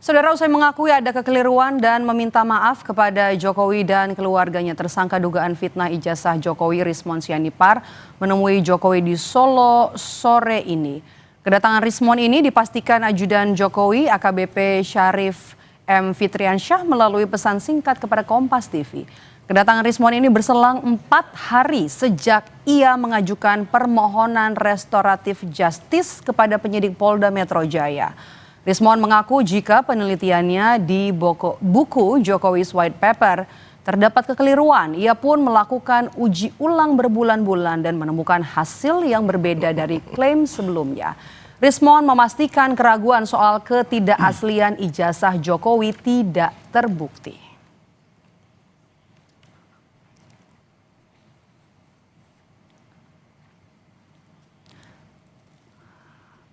Saudara, usai mengakui ada kekeliruan dan meminta maaf kepada Jokowi dan keluarganya, tersangka dugaan fitnah ijazah Jokowi Rismon Sianipar menemui Jokowi di Solo sore ini. Kedatangan Rismon ini dipastikan ajudan Jokowi AKBP Syarif M. Fitriansyah melalui pesan singkat kepada Kompas TV. Kedatangan Rismon ini berselang 4 hari sejak ia mengajukan permohonan restoratif justice kepada penyidik Polda Metro Jaya. Rismon mengaku jika penelitiannya di buku Jokowi's White Paper terdapat kekeliruan, ia pun melakukan uji ulang berbulan-bulan dan menemukan hasil yang berbeda dari klaim sebelumnya. Rismon memastikan keraguan soal ketidakaslian ijazah Jokowi tidak terbukti.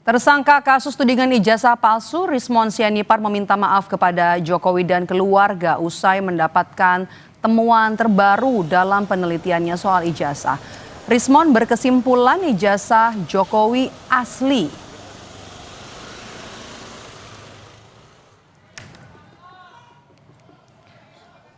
Tersangka kasus tudingan ijazah palsu Rismon Sianipar meminta maaf kepada Jokowi dan keluarga usai mendapatkan temuan terbaru dalam penelitiannya soal ijazah. Rismon berkesimpulan ijazah Jokowi asli.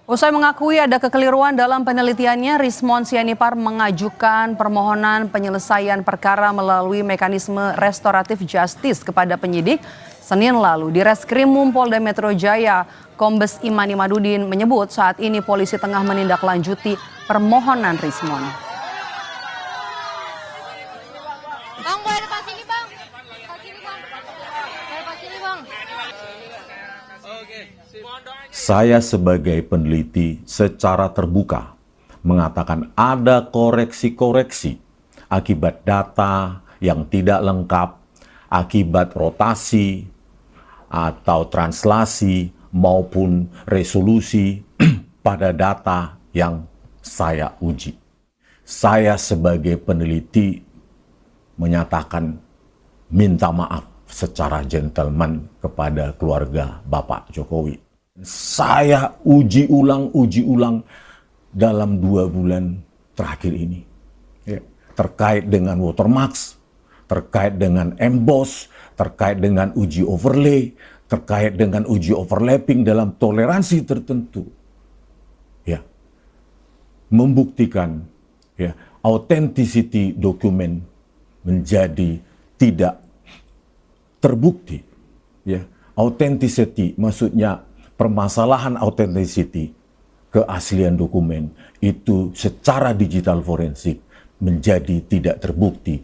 Usai mengakui ada kekeliruan dalam penelitiannya, Rismon Sianipar mengajukan permohonan penyelesaian perkara melalui mekanisme restoratif justice kepada penyidik. Senin lalu di Reskrimum Polda Metro Jaya, Kombes Imani Madudin menyebut saat ini polisi tengah menindaklanjuti permohonan Rismon. Bang, boleh lepas ini bang. Lepas ini bang. Lepas ini bang. Saya sebagai peneliti secara terbuka mengatakan ada koreksi-koreksi akibat data yang tidak lengkap, akibat rotasi atau translasi maupun resolusi pada data yang saya uji. Saya sebagai peneliti menyatakan minta maaf secara gentleman kepada keluarga Bapak Jokowi. Saya uji ulang dalam 2 bulan terakhir ini. Ya, terkait dengan watermarks, terkait dengan emboss, terkait dengan uji overlay, terkait dengan uji overlapping dalam toleransi tertentu. Ya, membuktikan ya, authenticity dokumen menjadi tidak terbukti. Ya, authenticity maksudnya permasalahan authenticity, keaslian dokumen itu secara digital forensik menjadi tidak terbukti.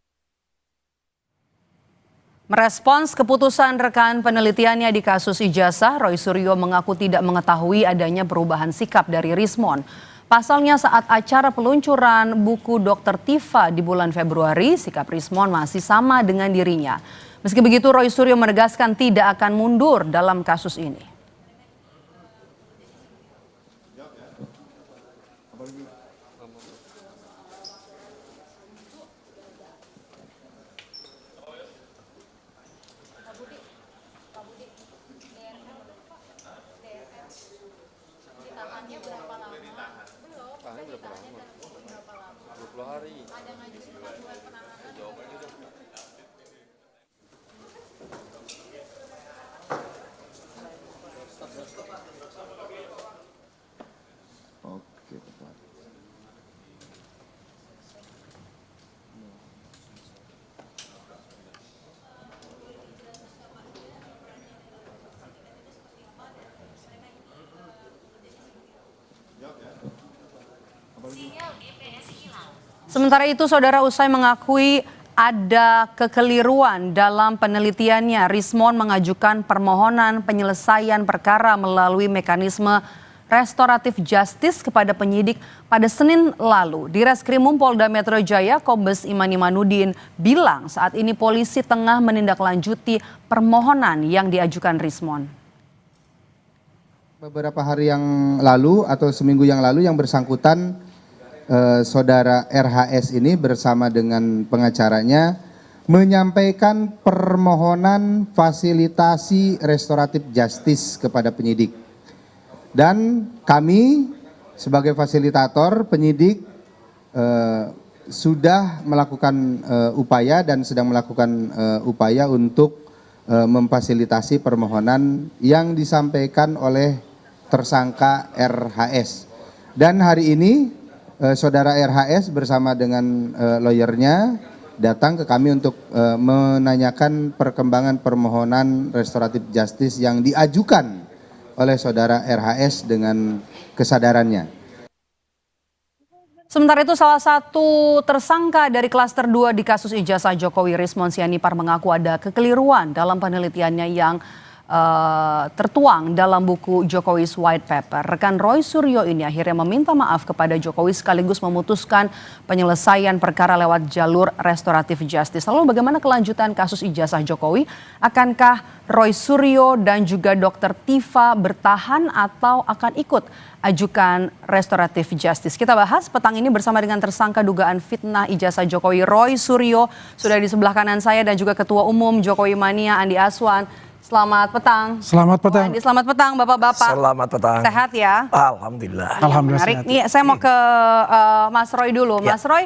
Merespons keputusan rekan penelitiannya di kasus ijazah, Roy Suryo mengaku tidak mengetahui adanya perubahan sikap dari Rismon. Pasalnya saat acara peluncuran buku Dr. Tifa di bulan Februari, sikap Rismon masih sama dengan dirinya. Meski begitu, Roy Suryo menegaskan tidak akan mundur dalam kasus ini. Sementara itu, saudara, usai mengakui ada kekeliruan dalam penelitiannya, Rismon mengajukan permohonan penyelesaian perkara melalui mekanisme restoratif justice kepada penyidik pada Senin lalu. Di Reskrimum Polda Metro Jaya, Kombes Imani Madudin bilang saat ini polisi tengah menindaklanjuti permohonan yang diajukan Rismon. Beberapa hari yang lalu atau seminggu yang lalu yang bersangkutan saudara RHS ini bersama dengan pengacaranya menyampaikan permohonan fasilitasi restoratif justice kepada penyidik. Dan kami sebagai fasilitator penyidik sudah melakukan upaya dan sedang melakukan upaya untuk memfasilitasi permohonan yang disampaikan oleh tersangka RHS. Dan hari ini saudara RHS bersama dengan lawyernya datang ke kami untuk menanyakan perkembangan permohonan restoratif justice yang diajukan oleh saudara RHS dengan kesadarannya. Sementara itu salah satu tersangka dari klaster 2 di kasus ijazah Jokowi, Rismon Sianipar, mengaku ada kekeliruan dalam penelitiannya yang tertuang dalam buku Jokowi's White Paper. Rekan Roy Suryo ini akhirnya meminta maaf kepada Jokowi sekaligus memutuskan penyelesaian perkara lewat jalur restoratif justice. Lalu bagaimana kelanjutan kasus ijazah Jokowi? Akankah Roy Suryo dan juga Dr. Tifa bertahan atau akan ikut ajukan restoratif justice? Kita bahas petang ini bersama dengan tersangka dugaan fitnah ijazah Jokowi, Roy Suryo. Sudah di sebelah kanan saya, dan juga Ketua Umum Jokowi Mania, Andi Aswan. Selamat petang. Selamat petang. Andi, selamat petang Bapak-Bapak. Selamat petang. Sehat ya? Alhamdulillah. Alhamdulillah Menarik. sehat. Nih, saya mau ke Mas Roy dulu. Mas Roy,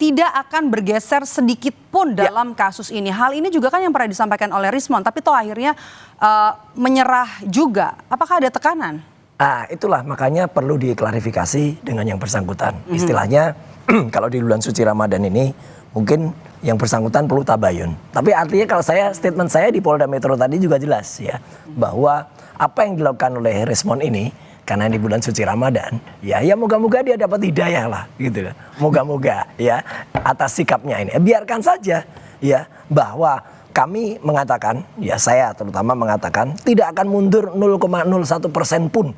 tidak akan bergeser sedikit pun dalam kasus ini. Hal ini juga kan yang pernah disampaikan oleh Rismon, tapi toh akhirnya menyerah juga. Apakah ada tekanan? Itulah makanya perlu diklarifikasi dengan yang bersangkutan. Istilahnya kalau di bulan suci Ramadan ini mungkin yang bersangkutan perlu tabayun. Tapi artinya kalau statement saya di Polda Metro tadi juga jelas ya, bahwa apa yang dilakukan oleh Rismon ini karena di bulan suci Ramadan, ya moga-moga dia dapat hidayah lah gitu. Moga-moga ya atas sikapnya ini. Biarkan saja ya, bahwa kami mengatakan, ya saya terutama mengatakan tidak akan mundur 0,01% pun.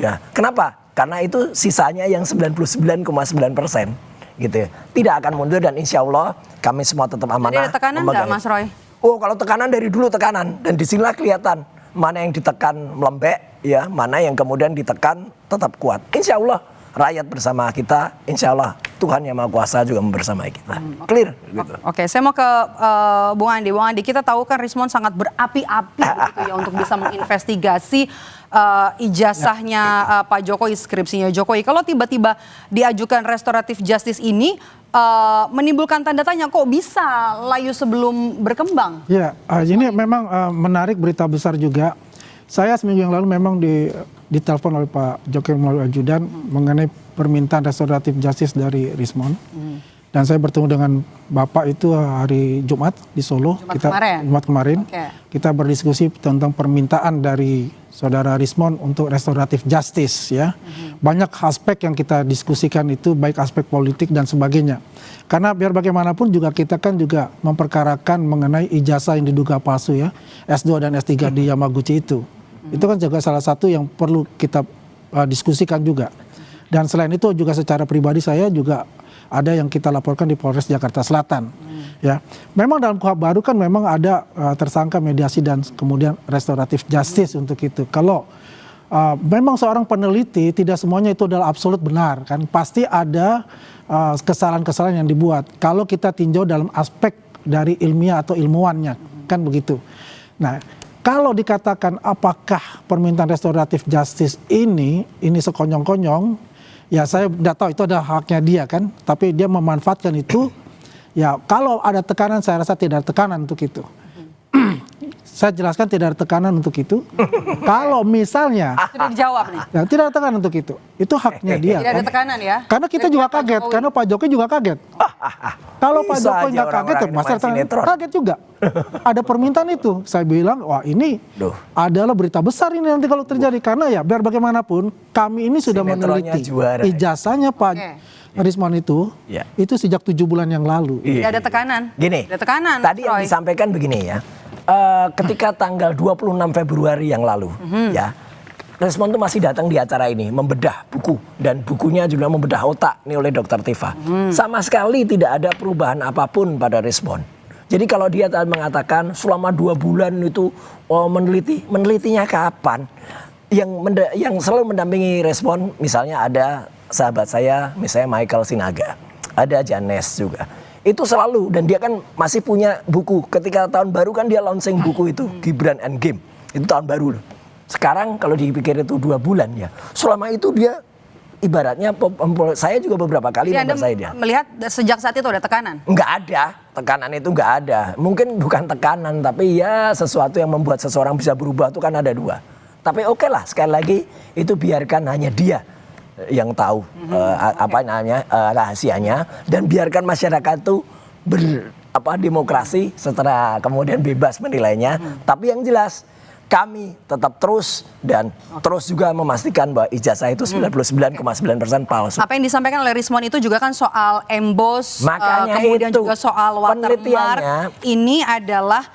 Ya, kenapa? Karena itu sisanya yang 99,9%. Gitu ya. Tidak akan mundur, dan insya Allah kami semua tetap amanah. Jadi ada tekanan nggak, Mas Roy? Oh, kalau tekanan dari dulu tekanan, dan disinilah kelihatan mana yang ditekan melembek, ya, mana yang kemudian ditekan tetap kuat. Insya Allah rakyat bersama kita, insya Allah Tuhan Yang Maha Kuasa juga membersamai kita. Clear. Gitu. Oke, saya mau ke Bung Andi. Bung Andi, kita tahu kan Rismon sangat berapi-api gitu ya untuk bisa menginvestigasi ijazahnya Pak Jokowi, skripsinya Jokowi. Kalau tiba-tiba diajukan restoratif justice ini menimbulkan tanda tanya, kok bisa layu sebelum berkembang? Ya, ini memang menarik, berita besar juga. Saya seminggu yang lalu memang ditelepon oleh Pak Jokowi melalui ajudan mengenai permintaan restoratif justice dari Rismon. Dan saya bertemu dengan Bapak itu hari Jumat di Solo. Jumat kemarin. Okay. Kita berdiskusi tentang permintaan dari saudara Rismon untuk restoratif justice ya. Banyak aspek yang kita diskusikan itu, baik aspek politik dan sebagainya. Karena biar bagaimanapun juga kita kan juga memperkarakan mengenai ijazah yang diduga palsu ya, S2 dan S3 di Yamaguchi itu. Itu kan juga salah satu yang perlu kita diskusikan juga. Dan selain itu juga secara pribadi saya juga ada yang kita laporkan di Polres Jakarta Selatan. Ya, memang dalam KUHP baru kan memang ada tersangka mediasi dan kemudian restoratif justice untuk itu. Kalau memang seorang peneliti tidak semuanya itu adalah absolut benar kan, pasti ada kesalahan-kesalahan yang dibuat. Kalau kita tinjau dalam aspek dari ilmiah atau ilmuwannya kan begitu. Nah, kalau dikatakan apakah permintaan restoratif justice ini sekonyong-konyong, ya saya tidak tahu, itu adalah haknya dia kan, tapi dia memanfaatkan itu. Ya kalau ada tekanan, saya rasa tidak ada tekanan untuk itu. Saya jelaskan tidak ada tekanan untuk itu. Kalau misalnya Sudah dijawab nih. ya, tidak ada tekanan untuk itu haknya dia. Tidak ada Kan? tekanan ya. Karena kita juga kaget, karena Pak Jokowi juga kaget. Kalau Pak Bisa Jokowi aja nggak kaget, ya orang-orang Mas main sinetron. kaget juga. Ada permintaan itu. Saya bilang, wah ini adalah berita besar ini nanti kalau terjadi. Karena ya biar bagaimanapun kami ini sudah Sinetronnya meneliti juara. ijazahnya Pak Rismon itu sejak 7 bulan yang lalu. Tidak ada tekanan. Gini, Ada tekanan. tadi yang Roy. disampaikan begini ya. Ketika tanggal 26 Februari yang lalu, ya, Rismon tuh masih datang di acara ini membedah buku, dan bukunya juga membedah otak nih oleh Dr. Tifa. Sama sekali tidak ada perubahan apapun pada Rismon. Jadi kalau dia mengatakan selama 2 bulan itu menelitinya kapan? Yang selalu mendampingi Rismon, misalnya ada sahabat saya, misalnya Michael Sinaga, ada Janes juga. Itu selalu, dan dia kan masih punya buku. Ketika tahun baru kan dia launching buku itu, Gibran and Game. Itu tahun baru loh. Sekarang kalau dipikir itu 2 bulan ya. Selama itu dia ibaratnya saya juga beberapa kali Jadi Anda mempercayai dia. melihat sejak saat itu ada tekanan? Nggak ada, tekanan itu nggak ada. Mungkin bukan tekanan, tapi ya sesuatu yang membuat seseorang bisa berubah itu kan ada dua. Tapi oke lah, sekali lagi itu biarkan hanya dia yang tahu rahasianya, dan biarkan masyarakat itu demokrasi setelah kemudian bebas menilainya. Tapi yang jelas kami tetap terus juga memastikan bahwa ijazah itu 99,9% palsu. Apa yang disampaikan oleh Rismon itu juga kan soal embos, Makanya kemudian itu juga soal watermark. Ini adalah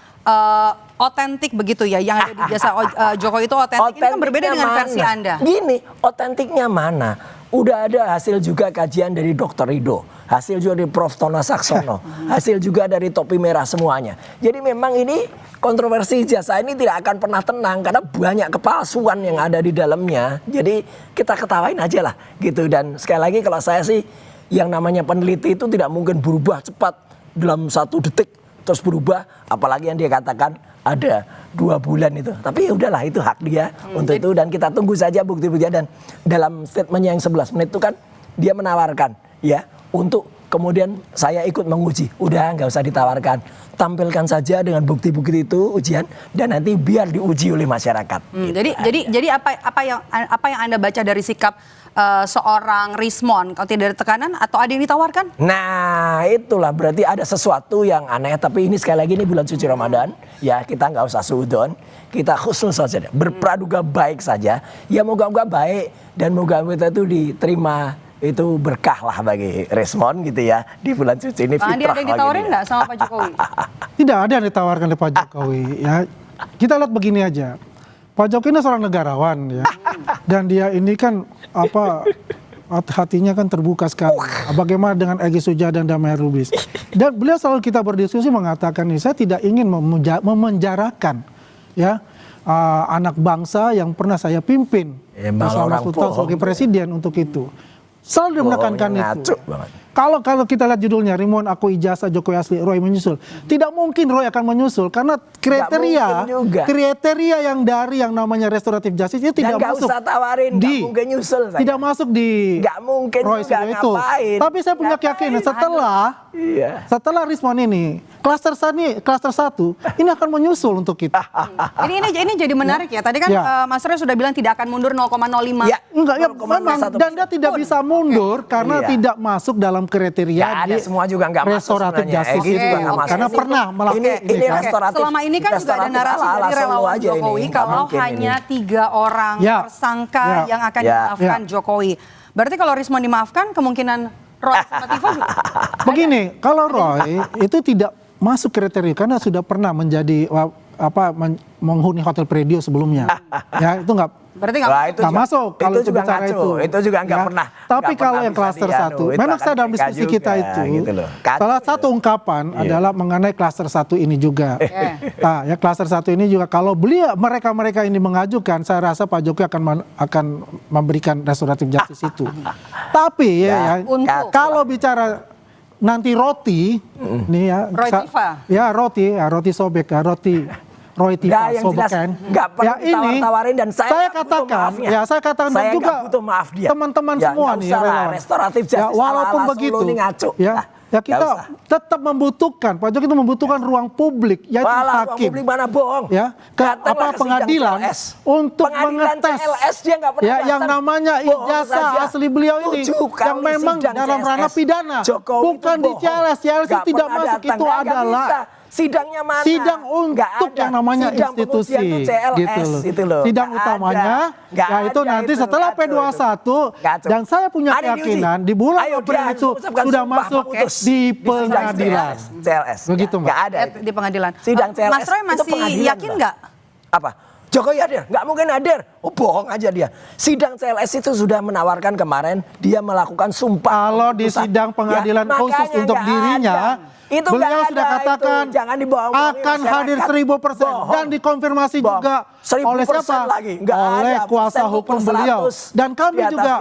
otentik begitu ya, yang ada di jasa Jokowi itu otentik. Ini kan berbeda dengan versi Anda. Gini, otentiknya mana? Udah ada hasil juga kajian dari Dr. Rido, hasil juga dari Prof. Tona Saksono, hasil juga dari Topi Merah semuanya. Jadi memang ini kontroversi ijazah ini tidak akan pernah tenang karena banyak kepalsuan yang ada di dalamnya. Jadi kita ketawain aja lah gitu. Dan sekali lagi kalau saya sih, yang namanya peneliti itu tidak mungkin berubah cepat dalam 1 detik terus berubah, apalagi yang dia katakan ada 2 bulan itu. Tapi ya udahlah, itu hak dia untuk itu, dan kita tunggu saja bukti-buktinya. Dan dalam statementnya yang 11 menit itu kan dia menawarkan ya untuk kemudian saya ikut menguji. Udah nggak usah ditawarkan, tampilkan saja dengan bukti-bukti itu ujian, dan nanti biar diuji oleh masyarakat. Gitu. Jadi apa yang Anda baca dari sikap seorang Rismon, kalau tidak ada tekanan atau ada yang ditawarkan? Nah itulah berarti ada sesuatu yang aneh. Tapi ini sekali lagi, ini bulan suci Ramadan ya, kita nggak usah suudon, kita khusus saja, berpraduga baik saja ya, moga-moga baik dan moga-moga kita itu diterima, itu berkah lah bagi Rismon gitu ya di bulan suci ini. Andi, ada yang ditawarin nggak sama Pak Jokowi? Tidak ada yang ditawarkan oleh Pak Jokowi ya. Kita lihat begini aja. Pak Jokowi ini seorang negarawan ya. Dan dia ini kan hatinya kan terbuka sekali. Bagaimana dengan Egy Sujana dan Damai Rubis. Dan beliau selalu kita berdiskusi mengatakan ini, saya tidak ingin memenjarakan ya anak bangsa yang pernah saya pimpin selama 10 tahun sebagai presiden untuk itu. Selalu menekankan itu. Kalau kita lihat judulnya, Rismon aku ijazah Jokowi asli, Roy menyusul. Tidak mungkin Roy akan menyusul karena kriteria yang dari yang namanya restoratif justice itu tidak masuk. Usah tawarin, mungkin nyusul. Tidak masuk di Roy itu. Tapi saya punya keyakinan setelah Rismon ini klaster 1 ini akan menyusul untuk kita. Ini jadi menarik ya. Tadi kan Mas Roy sudah bilang tidak akan mundur 0,05. Ya, enggak ya, memang, dan dia tidak bisa mundur karena tidak masuk dalam kriteria di semua juga nggak restoratif justice itu. Karena pernah melakukan ini restoratif. Selama ini kan juga ada narasi dari relawan Jokowi kalau hanya 3 orang tersangka yang akan dimaafkan Jokowi. Berarti kalau Rismon dimaafkan, kemungkinan Roy sama Tivo juga. Begini, kalau Roy itu tidak masuk kriteria karena sudah pernah menjadi menghuni Hotel Predio sebelumnya. Ya, itu berarti nggak masuk kalau itu bicara itu. Itu juga nggak pernah. Tapi kalau yang klaster 1, memang saya dalam diskusi kita itu, salah satu ungkapan adalah mengenai klaster 1 ini juga. Nah, ya klaster 1 ini juga kalau mereka ini mengajukan, saya rasa Pak Jokowi akan memberikan restoratif justice itu. Tapi kalau bicara nanti roti, nih ya, roti sobek, Roy Tifa Sobekan. Ya ini saya katakan dan juga teman-teman semua nih restoratif justice walaupun begitu ya kita tetap membutuhkan, Pak Jokowi itu membutuhkan ruang publik yaitu hakim. Publik mana bohong? Ya, pengadilan untuk mengetes yang namanya ijazah asli beliau ini yang memang dalam ranah pidana, bukan di CLS. CLS itu tidak masuk, itu adalah sidangnya mana? Sidang untuk yang namanya institusi gitu loh. Sidang utamanya yaitu nanti setelah P21 dan saya punya keyakinan di bulan April itu sudah masuk di pengadilan. CLS. Begitu Mbak. Nggak ada di pengadilan. Sidang CLS. Mas Roy masih yakin nggak? Apa? Jokowi hadir? Nggak mungkin hadir. Oh, bohong aja dia. Sidang CLS itu sudah menawarkan kemarin dia melakukan sumpah. Kalau di sidang pengadilan khusus untuk dirinya, itu beliau sudah katakan akan hadir 1000% dan dikonfirmasi juga oleh siapa? Oleh kuasa hukum beliau. Dan kami juga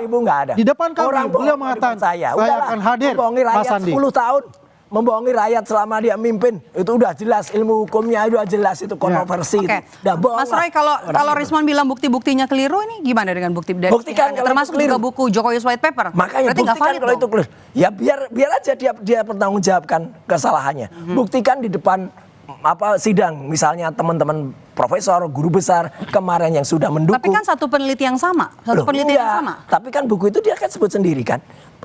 di depan kami beliau mengatakan saya akan hadir, Mas Andi. 10 tahun membohongi rakyat selama dia mimpin, itu udah jelas, ilmu hukumnya udah jelas, itu kontroversi. Oke. Udah bohong Mas Roy, kalau Rismon bilang bukti-buktinya keliru, ini gimana dengan bukti dari Buktikan kalau termasuk itu juga keliru. buku Jokowi's White Paper? Makanya berarti nggak buktikan valid kalau itu dong. clear. Ya biar aja dia pertanggungjawabkan kesalahannya. Buktikan di depan sidang, misalnya teman-teman profesor, guru besar kemarin yang sudah mendukung. Tapi kan satu peneliti yang sama, Loh, penelitian yang iya. sama. Tapi kan buku itu dia kan sebut sendiri kan.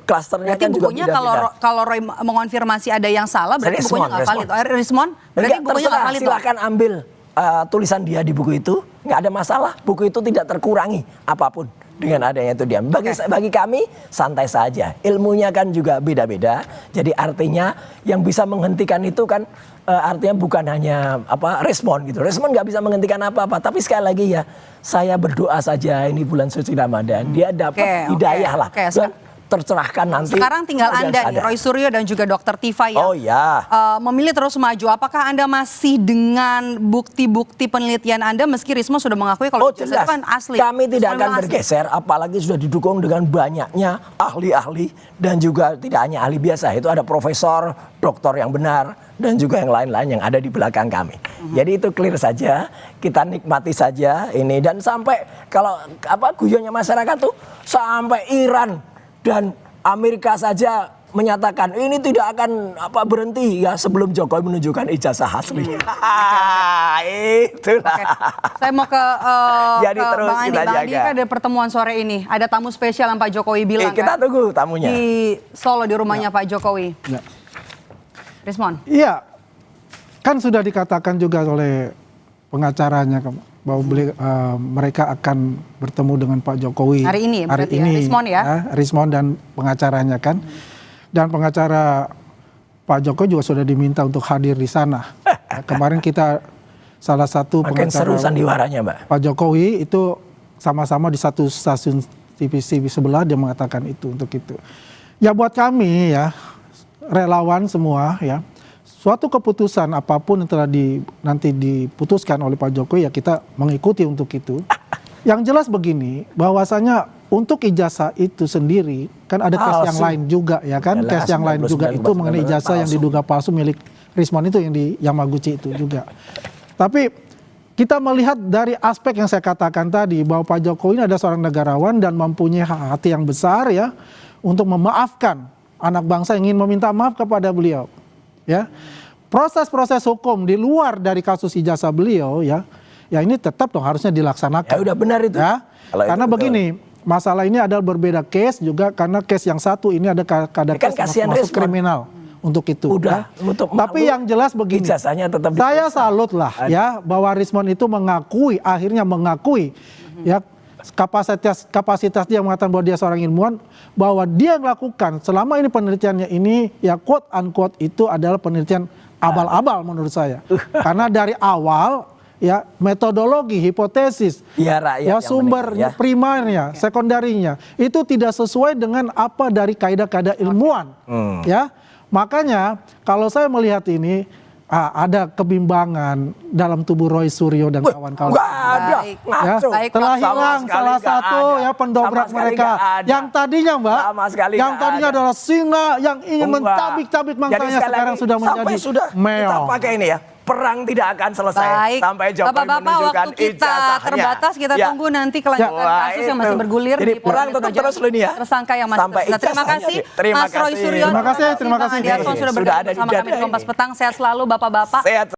Klasternya Berarti kan juga bukunya beda-beda. kalau Roy mengonfirmasi ada yang salah, berarti Rismon, bukunya nggak valid. Rismon, berarti Enggak, bukunya nggak terserah, valid. silakan ambil tulisan dia di buku itu, nggak ada masalah. Buku itu tidak terkurangi apapun dengan adanya itu dia. Bagi kami santai saja. Ilmunya kan juga beda-beda. Jadi artinya yang bisa menghentikan itu kan artinya bukan hanya Rismon gitu. Rismon nggak bisa menghentikan apa-apa. Tapi sekali lagi ya, saya berdoa saja ini bulan suci Ramadan dia dapat hidayah lah. Dan tercerahkan nanti. Sekarang tinggal Anda nih, Roy Suryo dan juga Dr. Tifa yang memilih terus maju. Apakah Anda masih dengan bukti-bukti penelitian Anda meski Rismon sudah mengakui kalau itu jelas. kan asli? Kami tidak Rismon akan asli. bergeser, apalagi sudah didukung dengan banyaknya ahli-ahli dan juga tidak hanya ahli biasa, itu ada profesor, doktor yang benar dan juga yang lain-lain yang ada di belakang kami. Jadi itu clear saja, kita nikmati saja ini dan sampai kalau guyonnya masyarakat tuh sampai Iran dan Amerika saja menyatakan ini tidak akan berhenti ya sebelum Jokowi menunjukkan ijazah asli. Itulah. Saya mau ke Jadi terus Bang Andi. kita Bang Andi jaga. kan ada pertemuan sore ini. Ada tamu spesial yang Pak Jokowi bilang Kita kan, tunggu tamunya. di Solo di rumahnya Pak Jokowi. Ya. Rismon. Iya, kan sudah dikatakan juga oleh pengacaranya bahwa mereka akan bertemu dengan Pak Jokowi Hari ini berarti ya, Rismon ya? Rismon dan pengacaranya kan, dan pengacara Pak Jokowi juga sudah diminta untuk hadir di sana. Kemarin kita salah satu Makin seru pengacara sandiwaranya, Mbak. Pak Jokowi itu sama-sama di satu stasiun TV sebelah dia mengatakan itu untuk itu. Ya buat kami ya relawan semua ya. Suatu keputusan apapun yang telah nanti diputuskan oleh Pak Jokowi ya kita mengikuti untuk itu. Yang jelas begini, bahwasanya untuk ijazah itu sendiri kan ada case yang lain juga ya kan, Jelas, case yang lain juga itu mengenai ijazah yang diduga palsu milik Rismon itu yang di Yamaguchi itu juga. Tapi kita melihat dari aspek yang saya katakan tadi bahwa Pak Jokowi ini ada seorang negarawan dan mempunyai hati yang besar ya untuk memaafkan anak bangsa yang ingin meminta maaf kepada beliau. Ya, proses-proses hukum di luar dari kasus ijazah beliau ya ini tetap dong harusnya dilaksanakan. Ya udah benar itu. Ya, karena begini, masalah ini adalah berbeda case juga karena case yang satu ini ada case masuk kriminal untuk itu. Udah, ya. Tapi yang jelas begini, ijazahnya tetap saya salut lah ya bahwa Rismon itu akhirnya mengakui ya kapasitas dia mengatakan bahwa dia seorang ilmuwan, bahwa dia melakukan selama ini penelitiannya ini ya quote unquote itu adalah penelitian abal-abal menurut saya. Karena dari awal ya metodologi, hipotesis, ya sumber primernya, sekundarinya itu tidak sesuai dengan apa dari kaidah-kaidah ilmuwan. Ya, makanya kalau saya melihat ini ada kebimbangan dalam tubuh Roy Suryo dan kawan-kawan. Ya, telah hilang salah satu ya pendobrak mereka yang tadinya yang tadinya adalah singa yang ingin mencabik-cabik mangsanya sekarang sudah menjadi meong. Kita pakai ini ya. Perang tidak akan selesai sampai Jokowi Bapak-bapak, menunjukkan waktu kita ijazahnya. terbatas, kita tunggu nanti kelanjutan kasus yang masih bergulir. Jadi di perang tetap terus loh ini ya. Tersangka yang masih sampai tersisa. Terima kasih Terima Mas Roy kasih. Suryo. Terima kasih. Bang Andi Arson sudah bergabung bersama kami di Kompas Petang. Sehat selalu Bapak-bapak. Sehat.